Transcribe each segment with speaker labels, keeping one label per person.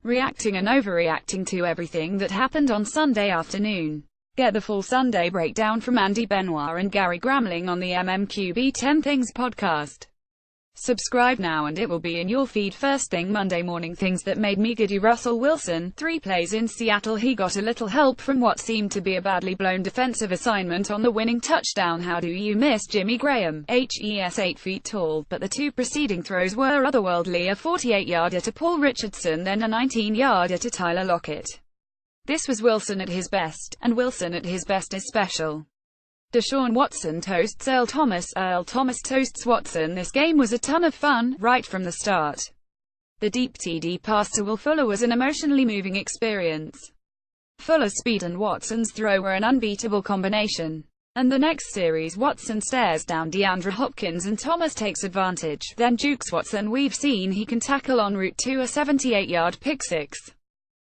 Speaker 1: reacting and overreacting to everything that happened on Sunday afternoon. Get the full Sunday breakdown from Andy Benoit and Gary Gramling on the MMQB 10 Things podcast. Subscribe now and it will be in your feed first thing Monday morning. Things that made me giddy. Russell Wilson, 3 plays in Seattle. He got a little help from what seemed to be a badly blown defensive assignment on the winning touchdown. How do you miss Jimmy Graham? HES 8 feet tall, but the 2 preceding throws were otherworldly. A 48-yarder to Paul Richardson, then a 19-yarder to Tyler Lockett. This was Wilson at his best, and Wilson at his best is special. Deshaun Watson toasts Earl Thomas. Earl Thomas toasts Watson. This game was a ton of fun, right from the start. The deep TD pass to Will Fuller was an emotionally moving experience. Fuller's speed and Watson's throw were an unbeatable combination. And the next series, Watson stares down DeAndre Hopkins and Thomas takes advantage, then jukes Watson. We've seen he can tackle en route to a 78-yard pick-six.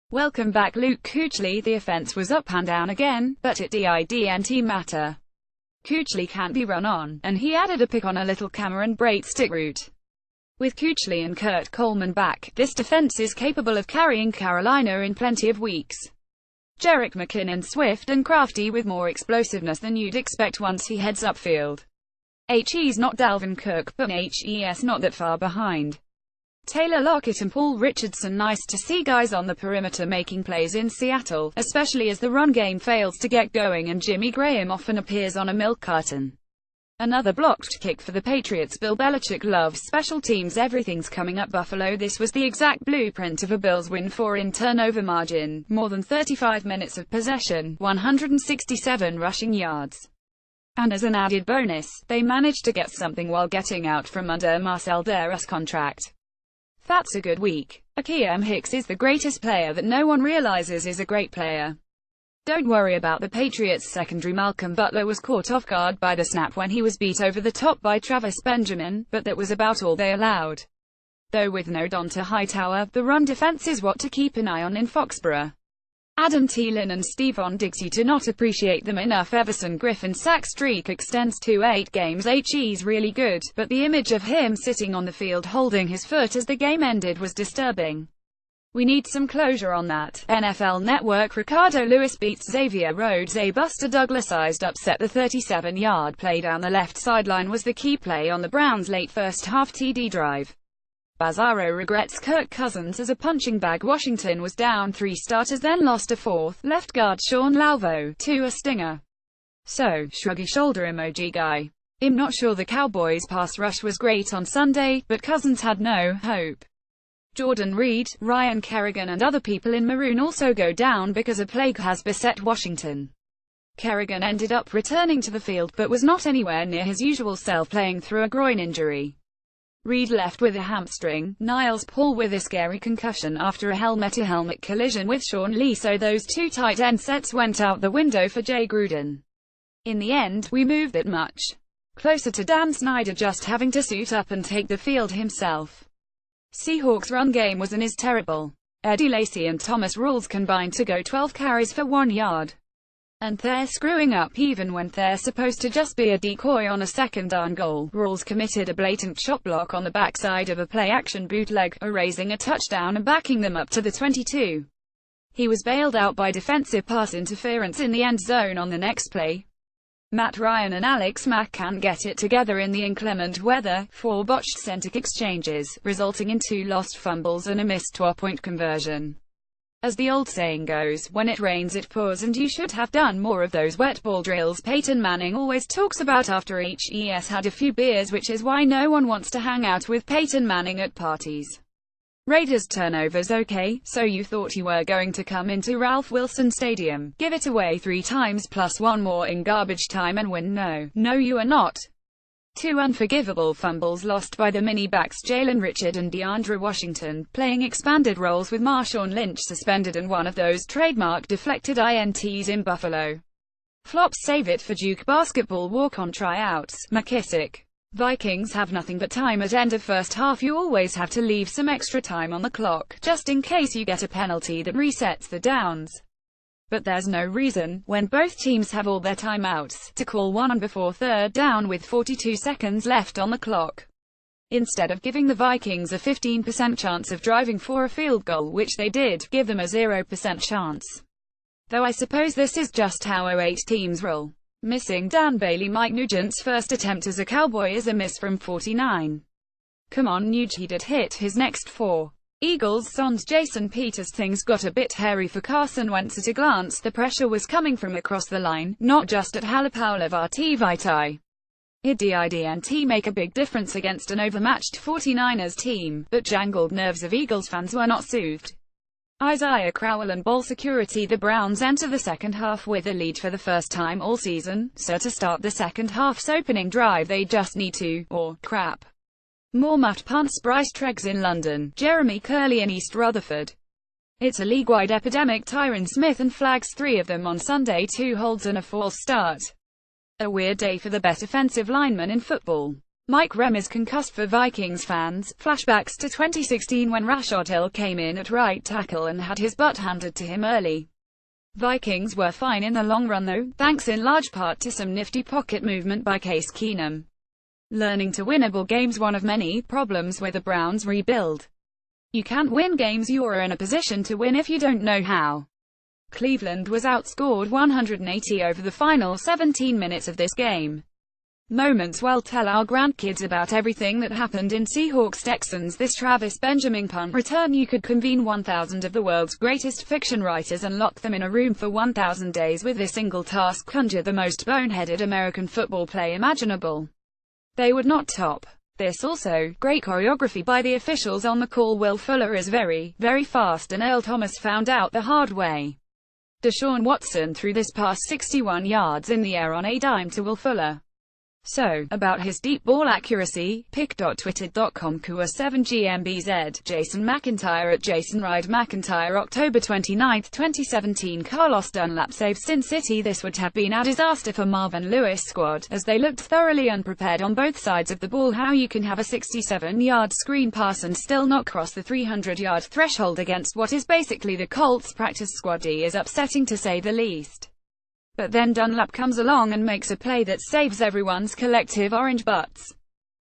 Speaker 1: Welcome back Luke Kuechly. The offense was up and down again, but it didn't matter. Kuechly can't be run on, and he added a pick on a little Cameron Brate stick route. With Kuechly and Kurt Coleman back, this defense is capable of carrying Carolina in plenty of weeks. Jerick McKinnon swift and crafty with more explosiveness than you'd expect once he heads upfield. HE's not Dalvin Cook, but HES not that far behind. Taylor Lockett and Paul Richardson. Nice to see guys on the perimeter making plays in Seattle, especially as the run game fails to get going and Jimmy Graham often appears on a milk carton. Another blocked kick for the Patriots. Bill Belichick loves special teams. Everything's coming up Buffalo. This was the exact blueprint of a Bills win. 4 in turnover margin, more than 35 minutes of possession, 167 rushing yards. And as an added bonus, they managed to get something while getting out from under Marcel Dareus' contract. That's a good week. Akiem Hicks is the greatest player that no one realizes is a great player. Don't worry about the Patriots secondary. Malcolm Butler was caught off guard by the snap when he was beat over the top by Travis Benjamin, but that was about all they allowed. Though with no Donta Hightower, the run defense is what to keep an eye on in Foxborough. Adam Thielen and Stephon Diggs. You do not appreciate them enough. Everson Griffin's sack streak extends to 8 games. He's really good, but the image of him sitting on the field holding his foot as the game ended was disturbing. We need some closure on that. NFL Network. Ricardo Lewis beats Xavier Rhodes. A Buster Douglas-sized upset. The 37-yard play down the left sideline was the key play on the Browns' late first-half TD drive. Bazzaro regrets Kirk Cousins as a punching bag. Washington was down 3 starters, then lost a 4th. Left guard Sean Lalvo to a stinger. So, shruggy shoulder emoji guy. I'm not sure the Cowboys' pass rush was great on Sunday, but Cousins had no hope. Jordan Reed, Ryan Kerrigan and other people in maroon also go down because a plague has beset Washington. Kerrigan ended up returning to the field but was not anywhere near his usual self, playing through a groin injury. Reed left with a hamstring, Niles Paul with a scary concussion after a helmet-to-helmet collision with Sean Lee, so those 2 tight end sets went out the window for Jay Gruden. In the end, we moved it much closer to Dan Snyder just having to suit up and take the field himself. Seahawks' run game was and is terrible. Eddie Lacy and Thomas Rawls combined to go 12 carries for 1 yard. And they're screwing up even when they're supposed to just be a decoy on a second down goal. Rawls committed a blatant shot block on the backside of a play-action bootleg, erasing a touchdown and backing them up to the 22. He was bailed out by defensive pass interference in the end zone on the next play. Matt Ryan and Alex Mack can't get it together in the inclement weather. 4 botched center exchanges, resulting in 2 lost fumbles and a missed 2-point conversion. As the old saying goes, when it rains it pours, and you should have done more of those wet ball drills Peyton Manning always talks about after HES had a few beers, which is why no one wants to hang out with Peyton Manning at parties. Raiders turnovers. Okay, so you thought you were going to come into Ralph Wilson Stadium, give it away 3 times plus 1 more in garbage time and win? No, you are not. 2 unforgivable fumbles lost by the mini-backs Jalen Richard and DeAndre Washington, playing expanded roles with Marshawn Lynch suspended, and one of those trademark deflected INTs in Buffalo. Flops. Save it for Duke basketball walk-on tryouts. McKissick. Vikings have nothing but time at end of first half. You always have to leave some extra time on the clock, just in case you get a penalty that resets the downs. But there's no reason, when both teams have all their timeouts, to call one on before third down with 42 seconds left on the clock. Instead of giving the Vikings a 15% chance of driving for a field goal, which they did, give them a 0% chance. Though I suppose this is just how 08 teams roll. Missing Dan Bailey, Mike Nugent's first attempt as a Cowboy is a miss from 49. Come on Nuge, he did hit his next 4. Eagles sans Jason Peters. Things got a bit hairy for Carson Wentz. At a glance, the pressure was coming from across the line, not just at Halapau Vati Vaitai. It didn't make a big difference against an overmatched 49ers team, but jangled nerves of Eagles fans were not soothed. Isaiah Crowell and ball security. The Browns enter the second half with a lead for the first time all season, so to start the second half's opening drive they just need to, or, crap. More muffed punts. Bryce Treggs in London, Jeremy Curley in East Rutherford. It's a league-wide epidemic. Tyron Smith and flags 3 of them on Sunday, 2 holds and a false start. A weird day for the best offensive lineman in football. Mike Rem is concussed for Vikings fans. Flashbacks to 2016 when Rashad Hill came in at right tackle and had his butt handed to him early. Vikings were fine in the long run though, thanks in large part to some nifty pocket movement by Case Keenum. Learning to winnable games, one of many problems with the Browns' rebuild. You can't win games you're in a position to win if you don't know how. Cleveland was outscored 180 over the final 17 minutes of this game. Moments well tell our grandkids about everything that happened in Seahawks-Texans. This Travis Benjamin punt return. You could convene 1,000 of the world's greatest fiction writers and lock them in a room for 1,000 days with this single task: conjure the most boneheaded American football play imaginable. They would not top this. Also, great choreography by the officials on the call. Will Fuller is very, very fast, and Earl Thomas found out the hard way. Deshaun Watson threw this pass 61 yards in the air on a dime to Will Fuller. So, about his deep ball accuracy, pic.twitter.com Kua 7 GMBZ, Jason McIntyre at Jason Ride McIntyre. October 29, 2017. Carlos Dunlap saves Sin City. This would have been a disaster for Marvin Lewis' squad, as they looked thoroughly unprepared on both sides of the ball. How you can have a 67-yard screen pass and still not cross the 300-yard threshold against what is basically the Colts' practice squad is upsetting to say the least. But then Dunlap comes along and makes a play that saves everyone's collective orange butts.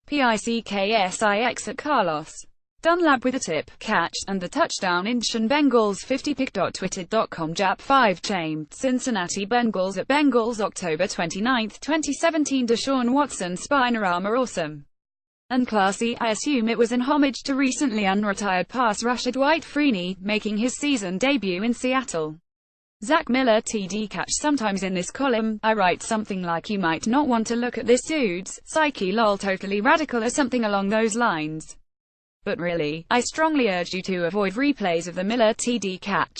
Speaker 1: PICKSIX at Carlos Dunlap with a tip, catch, and the touchdown. Indian Bengals 50. Pic.twitter.com Jap 5 Chained Cincinnati Bengals at Bengals. October 29, 2017. Deshaun Watson Spinorama awesome and classy. I assume it was in homage to recently unretired pass rusher Dwight Freeney, making his season debut in Seattle. Zach Miller TD catch. Sometimes in this column, I write something like "you might not want to look at this dude's psyche lol totally radical" or something along those lines. But really, I strongly urge you to avoid replays of the Miller TD catch.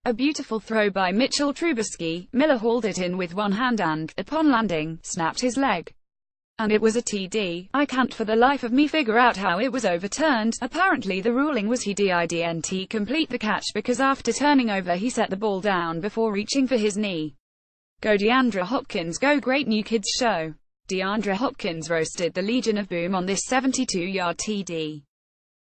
Speaker 1: A beautiful throw by Mitchell Trubisky. Miller hauled it in with one hand and, upon landing, snapped his leg. And it was a TD. I can't for the life of me figure out how it was overturned. Apparently the ruling was he didn't complete the catch because after turning over he set the ball down before reaching for his knee. Go DeAndre Hopkins go. Great new kids show. DeAndre Hopkins roasted the Legion of Boom on this 72-yard TD.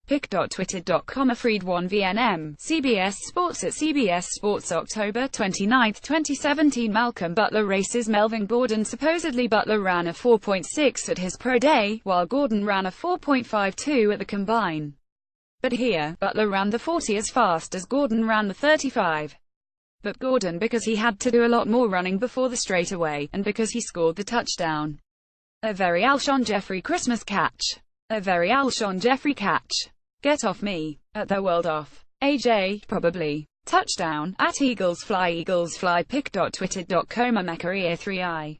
Speaker 1: Pic.twitter.com Freed 1 VNM, CBS Sports at CBS Sports. October 29, 2017. Malcolm Butler races Melvin Gordon. Supposedly Butler ran a 4.6 at his pro day, while Gordon ran a 4.52 at the combine. But here, Butler ran the 40 as fast as Gordon ran the 35. But Gordon because he had to do a lot more running before the straightaway, and because he scored the touchdown. A very Alshon Jeffrey Christmas catch. A very Alshon Jeffrey catch. Get off me. At the world off. AJ, probably. Touchdown. At Eagles fly Pic.twitter.com Mecca 3i.